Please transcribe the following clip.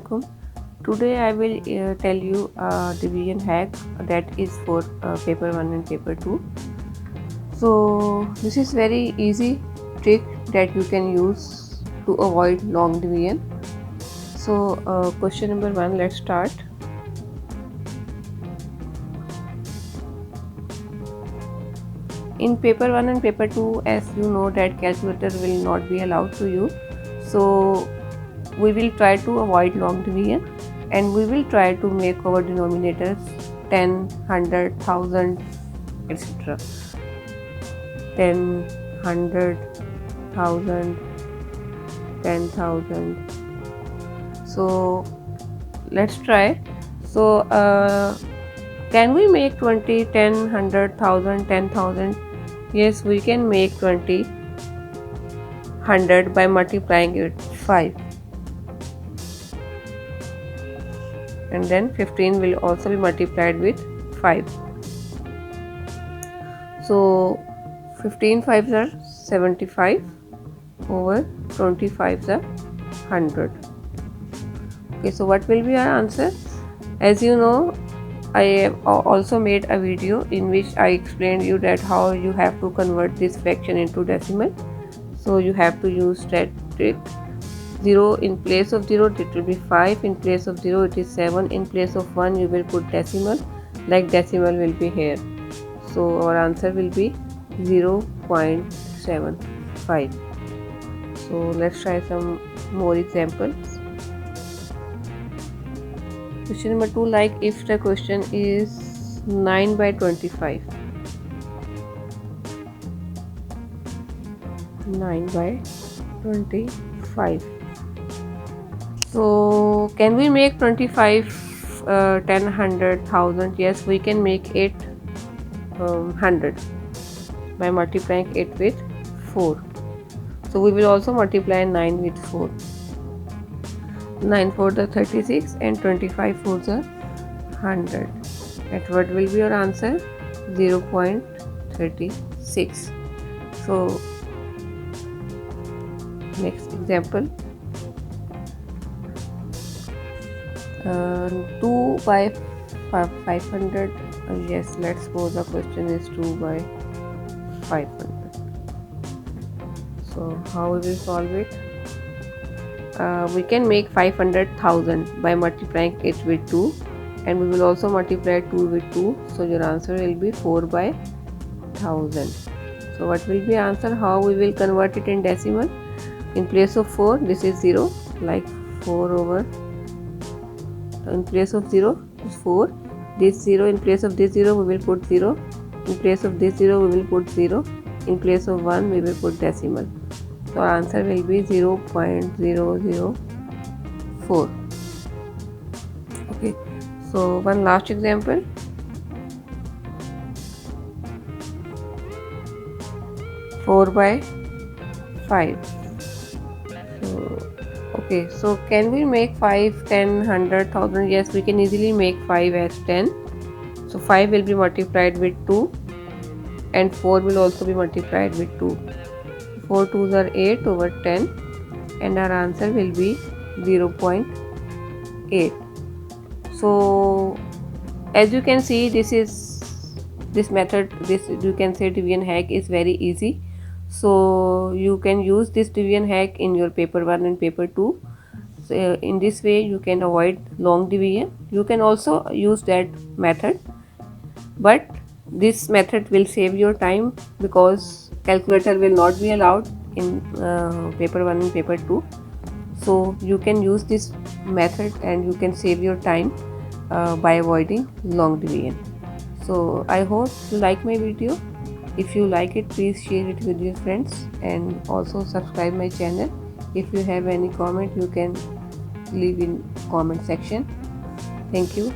alaikum. Today I will tell you a division hack that is for paper 1 and paper 2. So this is very easy trick that you can use to avoid long division. So question number 1, let's start. In paper 1 and paper 2, as you know that calculator will not be allowed to you. So we will try to avoid long division and we will try to make our denominators 10, 100, 1000, etc. 10, 100, 1000, 10,000. So let's try. So can we make 20, 10, 100, 1000, 10,000? Yes, we can make 20, 100 by multiplying it 5. And then 15 will also be multiplied with 5. So 15 5s are 75 over 25s are 100. Okay, so what will be our answer? As you know, I have also made a video in which I explained you that how you have to convert this fraction into decimal. So you have to use that trick. 0 in place of 0 it will be 5, in place of 0 it is 7, in place of 1 you will put decimal, like decimal will be here. So our answer will be 0.75. So let's try some more examples. Question number 2, like if the question is 9 by 25. 9 by 25. So can we make 25 10, 100, 1000? Yes, we can make it 100 by multiplying it with 4. So we will also multiply 9 with 4. 9 4 the 36 and 25 4 the 100. At what will be your answer? 0.36. So next example. 2 by 500. Yes, let's suppose the question is 2 by 500. So how we will solve it? We can make 500,000 by multiplying it with 2, and we will also multiply 2 with 2. So your answer will be 4 by 1000. So what will be answer? How we will convert it in decimal? In place of 4, this is 0, like 4 over. In place of 0 is 4. This 0, in place of this 0 we will put 0. In place of this 0 we will put 0. In place of 1 we will put decimal. So our answer will be 0.004. Okay, so one last example. 4 by 5. Okay, so can we make 5, 10, 100, 1000? Yes, we can easily make 5 as 10. So 5 will be multiplied with 2 and 4 will also be multiplied with 2. 4 2s are 8 over 10 and our answer will be 0.8. So as you can see, this method, this you can say division hack is very easy. So you can use this division hack in your paper 1 and paper 2. So in this way you can avoid long division. You can also use that method, but this method will save your time because calculator will not be allowed in paper 1 and paper 2. So you can use this method and you can save your time by avoiding long division. So I hope you like my video. If you like it, please share it with your friends and also subscribe my channel. If you have any comment, you can leave in comment section. Thank you.